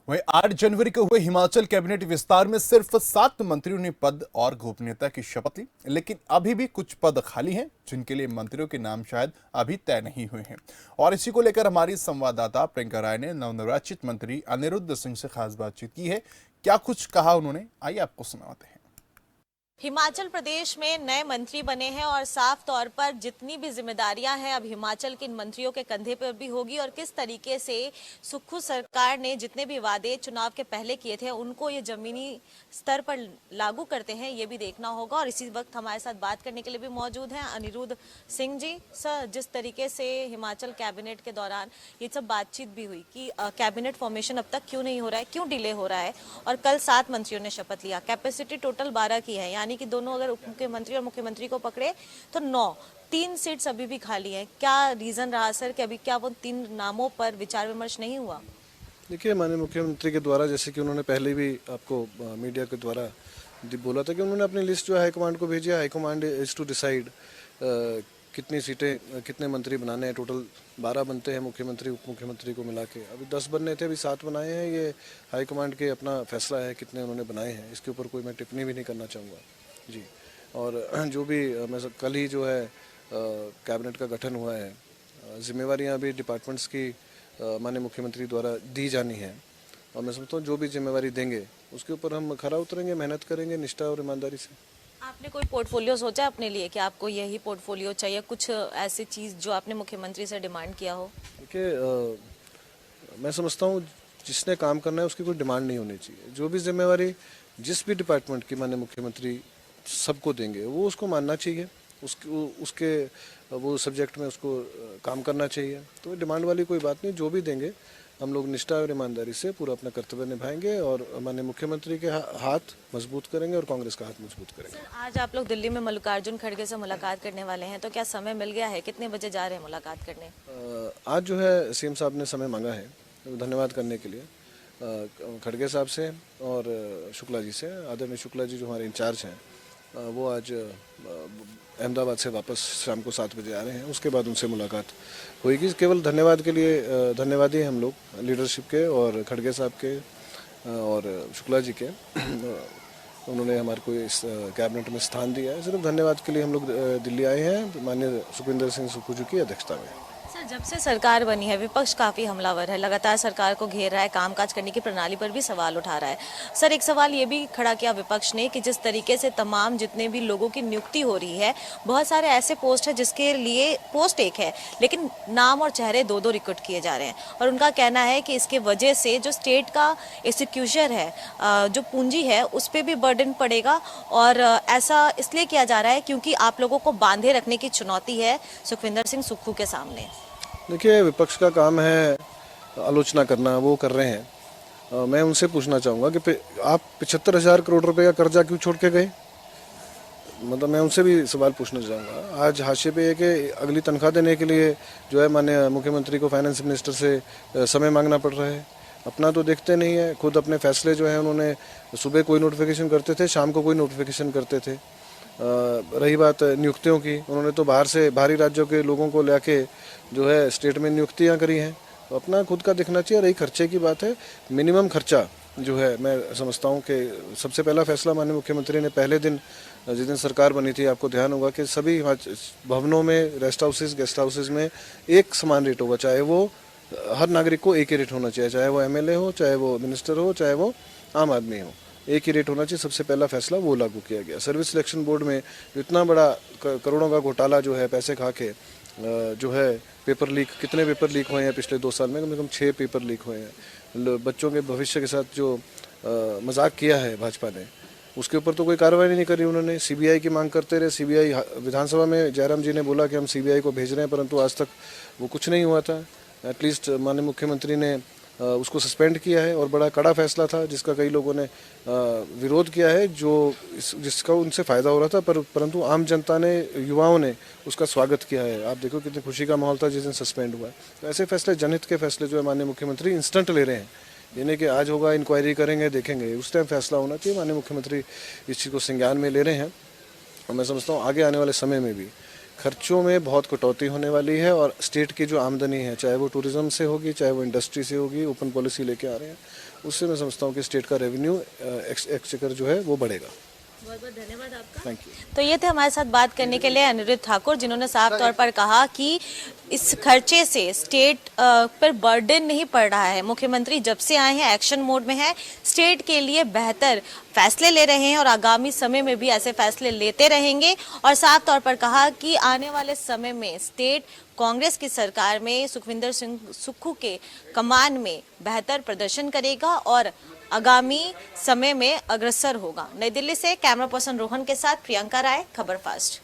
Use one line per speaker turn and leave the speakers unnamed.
वहीं 8 जनवरी को हुए हिमाचल कैबिनेट विस्तार में सिर्फ 7 मंत्रियों ने पद और गोपनीयता की शपथ ली, लेकिन अभी भी कुछ पद खाली हैं जिनके लिए मंत्रियों के नाम शायद अभी तय नहीं हुए हैं। और इसी को लेकर हमारी संवाददाता प्रियंका राय ने नवनिर्वाचित मंत्री अनिरुद्ध सिंह से खास बातचीत की है। क्या कुछ कहा उन्होंने, आइए आपको सुनाते हैं।
हिमाचल प्रदेश में नए मंत्री बने हैं और साफ तौर पर जितनी भी जिम्मेदारियां हैं अब हिमाचल के इन मंत्रियों के कंधे पर भी होगी और किस तरीके से सुक्खू सरकार ने जितने भी वादे चुनाव के पहले किए थे उनको ये जमीनी स्तर पर लागू करते हैं, ये भी देखना होगा। और इसी वक्त हमारे साथ बात करने के लिए भी मौजूद हैं अनिरुद्ध सिंह जी। सर, जिस तरीके से हिमाचल कैबिनेट के दौरान ये सब बातचीत भी हुई कि कैबिनेट फॉर्मेशन अब तक क्यों नहीं हो रहा है, क्यों डिले हो रहा है, और कल 7 मंत्रियों ने शपथ लिया, कैपेसिटी टोटल 12 की है, यानी कि दोनों अगर उप मुख्यमंत्री और मुख्यमंत्री को पकड़े तो 9, 3 सीट्स अभी भी खाली हैं। क्या रीजन रहा सर कि अभी क्या वो 3 नामों पर विचार विमर्श नहीं हुआ?
देखिए, माननीय मुख्यमंत्री के द्वारा, जैसे कि उन्होंने पहले भी आपको मीडिया के द्वारा बोला था कि उन्होंने अपनी लिस्ट जो है हाईकमांड को भेजी है। हाईकमांड इज टू डिसाइड कितनी सीटें, कितने मंत्री बनाने हैं। टोटल 12 बनते हैं मुख्यमंत्री उप मुख्यमंत्री को मिला के। अभी 10 बनने थे, अभी 7 बनाए हैं। ये हाईकमांड के अपना फैसला है कितने उन्होंने बनाए हैं, इसके ऊपर कोई मैं टिप्पणी भी नहीं करना चाहूँगा जी। और जो भी कल ही जो है कैबिनेट का गठन हुआ है, जिम्मेवारियाँ भी डिपार्टमेंट्स की माननीय मुख्यमंत्री द्वारा दी जानी है। और मैं समझता हूँ जो भी जिम्मेवारी देंगे उसके ऊपर हम खरा उतरेंगे, मेहनत करेंगे निष्ठा और ईमानदारी से।
आपने कोई पोर्टफोलियो सोचा अपने लिए कि आपको यही पोर्टफोलियो चाहिए, कुछ ऐसी चीज जो आपने मुख्यमंत्री से डिमांड किया हो?
देखिए, मैं समझता हूँ जिसने काम करना है उसकी कोई डिमांड नहीं होनी चाहिए। जो भी जिम्मेवारी जिस भी डिपार्टमेंट की माननीय मुख्यमंत्री सबको देंगे वो उसको मानना चाहिए, उसके वो सब्जेक्ट में उसको काम करना चाहिए। तो डिमांड वाली कोई बात नहीं, जो भी देंगे हम लोग निष्ठा और ईमानदारी से पूरा अपना कर्तव्य निभाएंगे और माननीय मुख्यमंत्री के हाथ मजबूत करेंगे और कांग्रेस का हाथ मजबूत करेंगे।
सर, आज आप लोग दिल्ली में मल्लिकार्जुन खड़गे से मुलाकात करने वाले हैं, तो क्या समय मिल गया है? कितने बजे जा रहे हैं मुलाकात करने?
आज जो है सीएम साहब ने समय मांगा है धन्यवाद करने के लिए खड़गे साहब से और शुक्ला जी से। आदरणीय शुक्ला जी जो हमारे इंचार्ज हैं, वो आज अहमदाबाद से वापस शाम को 7 बजे आ रहे हैं। उसके बाद उनसे मुलाकात होगी। केवल धन्यवाद के लिए धन्यवादी हैं हम लोग लीडरशिप के और खड़गे साहब के और शुक्ला जी के। उन्होंने हमारे को इस कैबिनेट में स्थान दिया है। सिर्फ धन्यवाद के लिए हम लोग दिल्ली आए हैं माननीय सुखविंदर सिंह सुक्खू जी की अध्यक्षता में।
सर, जब से सरकार बनी है विपक्ष काफी हमलावर है, लगातार सरकार को घेर रहा है, कामकाज करने की प्रणाली पर भी सवाल उठा रहा है। सर, एक सवाल ये भी खड़ा किया विपक्ष ने कि जिस तरीके से तमाम जितने भी लोगों की नियुक्ति हो रही है, बहुत सारे ऐसे पोस्ट है जिसके लिए पोस्ट एक है लेकिन नाम और चेहरे 2-2 रिक्रूट किए जा रहे हैं, और उनका कहना है कि इसके वजह से जो स्टेट का एग्जीक्यूशन है, जो पूंजी है, उस पर भी बर्डन पड़ेगा। और ऐसा इसलिए किया जा रहा है क्योंकि आप लोगों को बांधे रखने की चुनौती है सुखविंदर सिंह सुक्खू के सामने।
देखिए, विपक्ष का काम है आलोचना करना, वो कर रहे हैं। मैं उनसे पूछना चाहूँगा कि आप 75,000 करोड़ रुपए का कर्जा क्यों छोड़ के गए? मतलब मैं उनसे भी सवाल पूछना चाहूँगा। आज हाशिए पे है कि अगली तनख्वाह देने के लिए जो है माननीय मुख्यमंत्री को फाइनेंस मिनिस्टर से समय मांगना पड़ रहा है। अपना तो देखते नहीं है, खुद अपने फैसले जो हैं उन्होंने सुबह कोई नोटिफिकेशन करते थे, शाम को कोई नोटिफिकेशन करते थे। रही बात नियुक्तियों की, उन्होंने तो बाहरी राज्यों के लोगों को लेके जो है स्टेट में नियुक्तियां करी हैं। तो अपना खुद का दिखना चाहिए। रही खर्चे की बात है, मिनिमम खर्चा जो है मैं समझता हूं कि सबसे पहला फैसला माननीय मुख्यमंत्री ने पहले दिन जिस दिन सरकार बनी थी, आपको ध्यान होगा कि सभी भवनों में, रेस्ट हाउसेज, गेस्ट हाउसेज में एक समान रेट होगा। चाहे वो हर नागरिक को एक ही रेट होना चाहिए, चाहे वो एमएलए हो, चाहे वो मिनिस्टर हो, चाहे वो आम आदमी हो, एक ही रेट होना चाहिए। सबसे पहला फैसला वो लागू किया गया। सर्विस सिलेक्शन बोर्ड में इतना बड़ा करोड़ों का घोटाला जो है, पैसे खा के जो है पेपर लीक, कितने पेपर लीक हुए हैं पिछले 2 साल में? कम से कम 6 पेपर लीक हुए हैं। बच्चों के भविष्य के साथ जो मजाक किया है भाजपा ने, उसके ऊपर तो कोई कार्रवाई नहीं करी उन्होंने। सीबीआई की मांग करते रहे। सीबीआई विधानसभा में जयराम जी ने बोला कि हम सीबीआई को भेज रहे हैं, परंतु आज तक वो कुछ नहीं हुआ था। एटलीस्ट माननीय मुख्यमंत्री ने उसको सस्पेंड किया है और बड़ा कड़ा फैसला था जिसका कई लोगों ने विरोध किया है, जिसका उनसे फ़ायदा हो रहा था, परंतु आम जनता ने, युवाओं ने उसका स्वागत किया है। आप देखो कितनी खुशी का माहौल था जिस दिन सस्पेंड हुआ है। तो ऐसे फैसले, जनहित के फैसले जो है माननीय मुख्यमंत्री इंस्टेंट ले रहे हैं। ये नहीं कि आज होगा, इंक्वायरी करेंगे, देखेंगे, उस टाइम फैसला होना चाहिए। माननीय मुख्यमंत्री इस चीज़ को संज्ञान में ले रहे हैं और मैं समझता हूँ आगे आने वाले समय में भी खर्चों में बहुत कटौती होने वाली है और स्टेट की जो आमदनी है, चाहे वो टूरिज्म से होगी, चाहे वो इंडस्ट्री से होगी, ओपन पॉलिसी लेके आ रहे हैं, उससे मैं समझता हूँ कि स्टेट का रेवेन्यू एक्सचेकर जो है वो बढ़ेगा।
बहुत बहुत धन्यवाद आपका।
Thank you.
तो ये थे हमारे साथ बात करने के लिए अनिरुद्ध ठाकुर, जिन्होंने साफ तौर पर कहा कि इस खर्चे से स्टेट पर बर्डन नहीं पड़ रहा है। मुख्यमंत्री जब से आए हैं एक्शन मोड में है, स्टेट के लिए बेहतर फैसले ले रहे हैं और आगामी समय में भी ऐसे फैसले लेते रहेंगे। और साफ तौर पर कहा कि आने वाले समय में स्टेट कांग्रेस की सरकार में सुखविंदर सिंह सुक्खू के कमान में बेहतर प्रदर्शन करेगा और आगामी समय में अग्रसर होगा। नई दिल्ली से कैमरा पर्सन रोहन के साथ प्रियंका राय, खबर फास्ट।